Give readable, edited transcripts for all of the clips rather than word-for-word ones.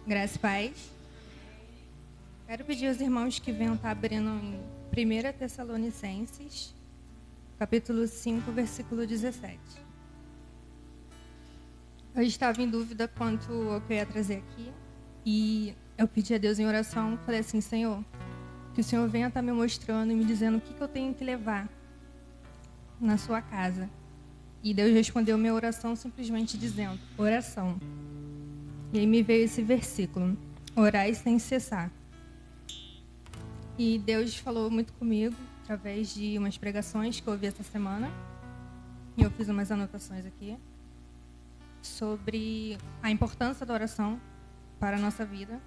Graças e paz. Quero pedir aos irmãos que venham estar abrindo em 1 Tessalonicenses, capítulo 5, versículo 17. Eu estava em dúvida quanto ao que eu ia trazer aqui e eu pedi a Deus em oração, falei assim: Senhor, que o Senhor venha estar me mostrando e me dizendo o que eu tenho que levar na sua casa. E Deus respondeu minha oração simplesmente dizendo: oração. E aí me veio esse versículo: orai sem cessar. E Deus falou muito comigo através de umas pregações que eu ouvi essa semana. E eu fiz umas anotações aqui sobre a importância da oração para a nossa vida.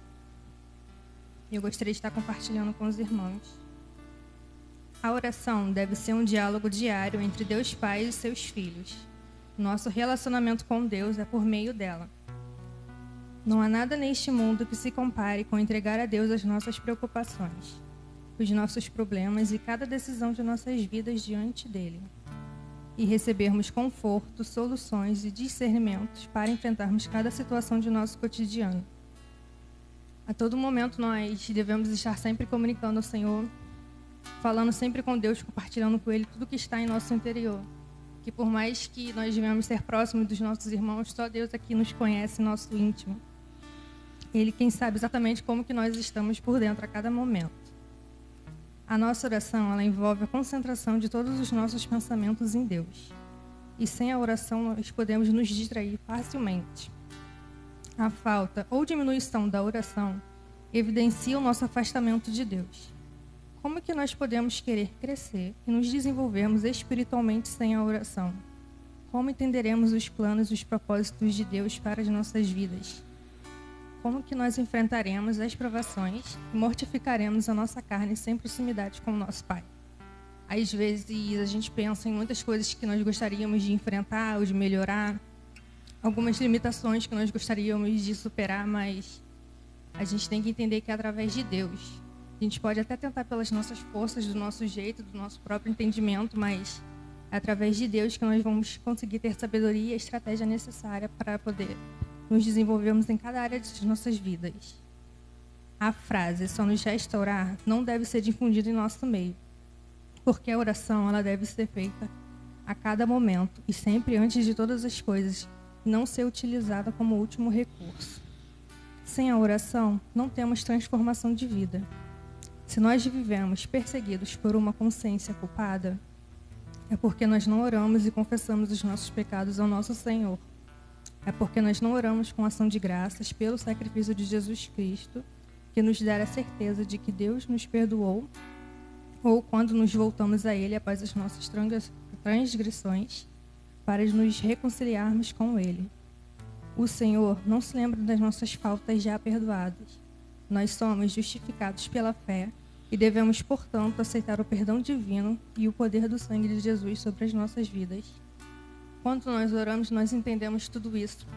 E eu gostaria de estar compartilhando com os irmãos. A oração deve ser um diálogo diário entre Deus Pai e seus filhos. Nosso relacionamento com Deus é por meio dela. Não há nada neste mundo que se compare com entregar a Deus as nossas preocupações, os nossos problemas e cada decisão de nossas vidas diante dele. E recebermos conforto, soluções e discernimentos para enfrentarmos cada situação de nosso cotidiano. A todo momento nós devemos estar sempre comunicando ao Senhor, falando sempre com Deus, compartilhando com Ele tudo que está em nosso interior. Que por mais que nós devemos ser próximos dos nossos irmãos, só Deus aqui nos conhece, nosso íntimo. Ele quem sabe exatamente como que nós estamos por dentro a cada momento. A nossa oração, ela envolve a concentração de todos os nossos pensamentos em Deus. E sem a oração, nós podemos nos distrair facilmente. A falta ou diminuição da oração evidencia o nosso afastamento de Deus. Como que nós podemos querer crescer e nos desenvolvermos espiritualmente sem a oração? Como entenderemos os planos e os propósitos de Deus para as nossas vidas? Como que nós enfrentaremos as provações e mortificaremos a nossa carne sem proximidade com o nosso Pai? Às vezes a gente pensa em muitas coisas que nós gostaríamos de enfrentar ou de melhorar, algumas limitações que nós gostaríamos de superar, mas a gente tem que entender que é através de Deus. A gente pode até tentar pelas nossas forças, do nosso jeito, do nosso próprio entendimento, mas é através de Deus que nós vamos conseguir ter sabedoria e a estratégia necessária para poder nos desenvolvermos em cada área de nossas vidas. A frase "só nos resta orar" não deve ser difundida em nosso meio, porque a oração ela deve ser feita a cada momento e sempre antes de todas as coisas, não ser utilizada como último recurso. Sem a oração, não temos transformação de vida. Se nós vivemos perseguidos por uma consciência culpada, é porque nós não oramos e confessamos os nossos pecados ao nosso Senhor. É porque nós não oramos com ação de graças pelo sacrifício de Jesus Cristo, que nos dá a certeza de que Deus nos perdoou, ou quando nos voltamos a Ele após as nossas transgressões, para nos reconciliarmos com Ele. O Senhor não se lembra das nossas faltas já perdoadas. Nós somos justificados pela fé e devemos, portanto, aceitar o perdão divino e o poder do sangue de Jesus sobre as nossas vidas. Quando nós oramos, nós entendemos tudo isso.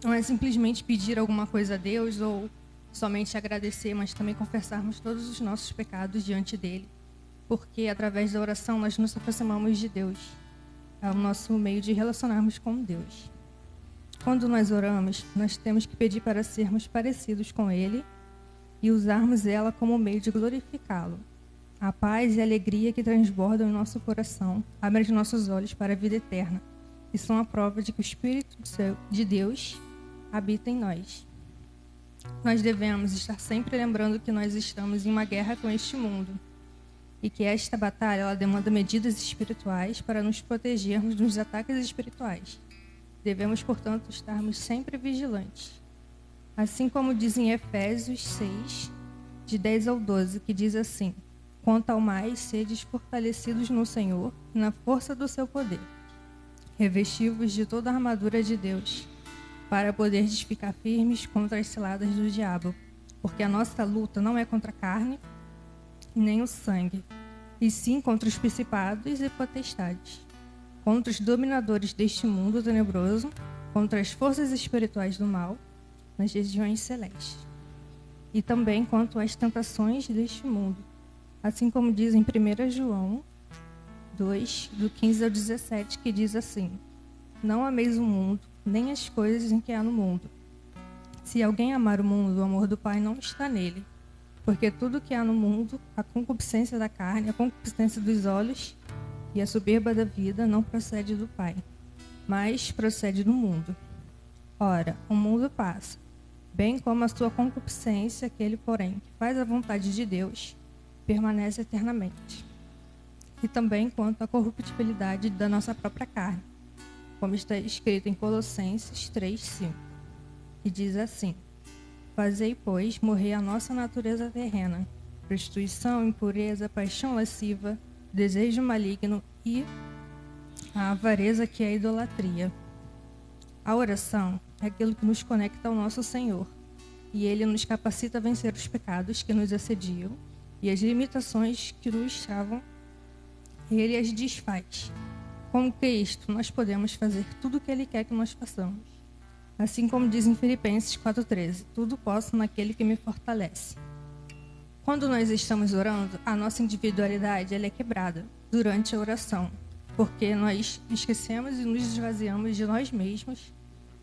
Não é simplesmente pedir alguma coisa a Deus ou somente agradecer, mas também confessarmos todos os nossos pecados diante dele. Porque através da oração nós nos aproximamos de Deus. É o nosso meio de relacionarmos com Deus. Quando nós oramos, nós temos que pedir para sermos parecidos com Ele e usarmos ela como meio de glorificá-lo. A paz e a alegria que transbordam em nosso coração abrem os nossos olhos para a vida eterna e são a prova de que o Espírito de Deus habita em nós. Nós devemos estar sempre lembrando que nós estamos em uma guerra com este mundo e que esta batalha ela demanda medidas espirituais para nos protegermos dos ataques espirituais. Devemos, portanto, estarmos sempre vigilantes. Assim como diz em Efésios 6, de 10 ao 12, que diz assim: quanto ao mais, sedes fortalecidos no Senhor e na força do seu poder. Revesti-vos de toda a armadura de Deus, para poderdes ficar firmes contra as ciladas do diabo, porque a nossa luta não é contra a carne nem o sangue, e sim contra os principados e potestades, contra os dominadores deste mundo tenebroso, contra as forças espirituais do mal nas regiões celestes, e também contra as tentações deste mundo, assim como diz em 1 João 2, do 15 ao 17, que diz assim: não ameis o mundo, nem as coisas em que há no mundo. Se alguém amar o mundo, o amor do Pai não está nele. Porque tudo que há no mundo, a concupiscência da carne, a concupiscência dos olhos e a soberba da vida, não procede do Pai, mas procede do mundo. Ora, o mundo passa, bem como a sua concupiscência, aquele, porém, que faz a vontade de Deus, permanece eternamente. E também quanto à corruptibilidade da nossa própria carne, como está escrito em Colossenses 3:5, que diz assim: Fazei, pois, morrer a nossa natureza terrena, prostituição, impureza, paixão lasciva, desejo maligno e a avareza, que é a idolatria. A oração é aquilo que nos conecta ao nosso Senhor, e Ele nos capacita a vencer os pecados que nos assediam e as limitações que nos travam, Ele as desfaz. Com Cristo, nós podemos fazer tudo o que Ele quer que nós façamos. Assim como diz em Filipenses 4:13, tudo posso naquele que me fortalece. Quando nós estamos orando, a nossa individualidade ela é quebrada durante a oração, porque nós esquecemos e nos esvaziamos de nós mesmos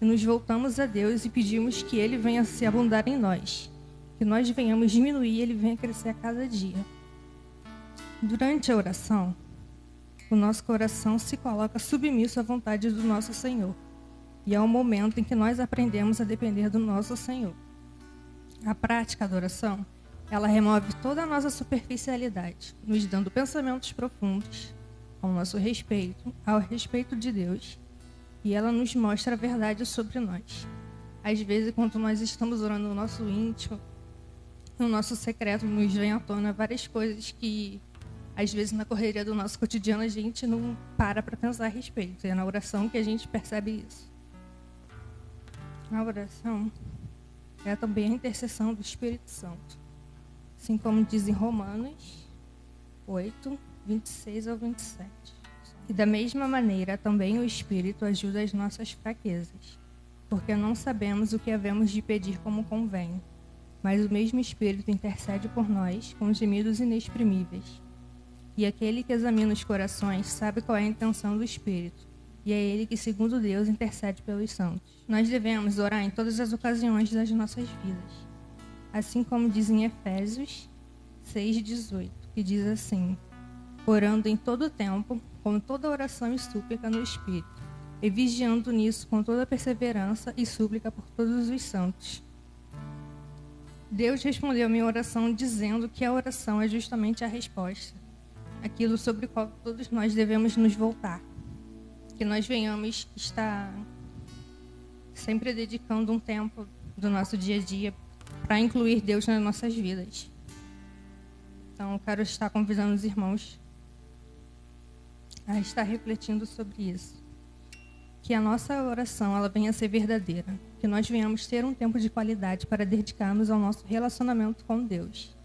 e nos voltamos a Deus e pedimos que Ele venha se abundar em nós, que nós venhamos diminuir e Ele venha crescer a cada dia. Durante a oração, o nosso coração se coloca submisso à vontade do nosso Senhor. E é o momento em que nós aprendemos a depender do nosso Senhor. A prática da oração, ela remove toda a nossa superficialidade, nos dando pensamentos profundos ao nosso respeito, ao respeito de Deus, e ela nos mostra a verdade sobre nós. Às vezes, quando nós estamos orando no nosso íntimo, no nosso secreto, nos vem à tona várias coisas que, às vezes, na correria do nosso cotidiano, a gente não para pensar a respeito. É na oração que a gente percebe isso. A oração é também a intercessão do Espírito Santo, assim como diz em Romanos 8:26-27. E da mesma maneira também o Espírito ajuda as nossas fraquezas, porque não sabemos o que havemos de pedir como convém, mas o mesmo Espírito intercede por nós com gemidos inexprimíveis. E aquele que examina os corações sabe qual é a intenção do Espírito, e é Ele que, segundo Deus, intercede pelos santos. Nós devemos orar em todas as ocasiões das nossas vidas, assim como diz em Efésios 6:18, que diz assim: orando em todo o tempo, com toda oração e súplica no Espírito, e vigiando nisso com toda perseverança e súplica por todos os santos. Deus respondeu a minha oração dizendo que a oração é justamente a resposta, aquilo sobre o qual todos nós devemos nos voltar. Que nós venhamos estar sempre dedicando um tempo do nosso dia a dia para incluir Deus nas nossas vidas. Então, eu quero estar convidando os irmãos a estar refletindo sobre isso. Que a nossa oração ela venha a ser verdadeira. Que nós venhamos ter um tempo de qualidade para dedicarmos ao nosso relacionamento com Deus.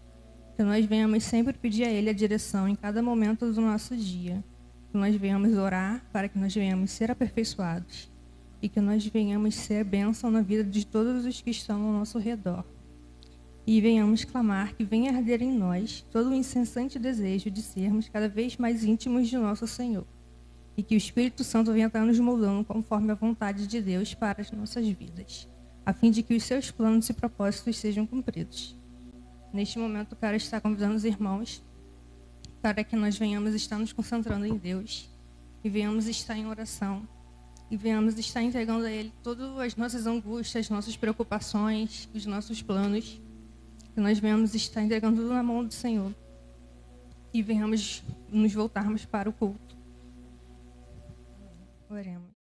Que nós venhamos sempre pedir a Ele a direção em cada momento do nosso dia. Que nós venhamos orar para que nós venhamos ser aperfeiçoados e que nós venhamos ser bênção na vida de todos os que estão ao nosso redor. E venhamos clamar que venha arder em nós todo o incessante desejo de sermos cada vez mais íntimos de nosso Senhor e que o Espírito Santo venha estar nos moldando conforme a vontade de Deus para as nossas vidas, a fim de que os seus planos e propósitos sejam cumpridos. Neste momento, eu quero estar convidando os irmãos para que nós venhamos estar nos concentrando em Deus e venhamos estar em oração e venhamos estar entregando a Ele todas as nossas angústias, nossas preocupações, os nossos planos, que nós venhamos estar entregando tudo na mão do Senhor e venhamos nos voltarmos para o culto. Oremos.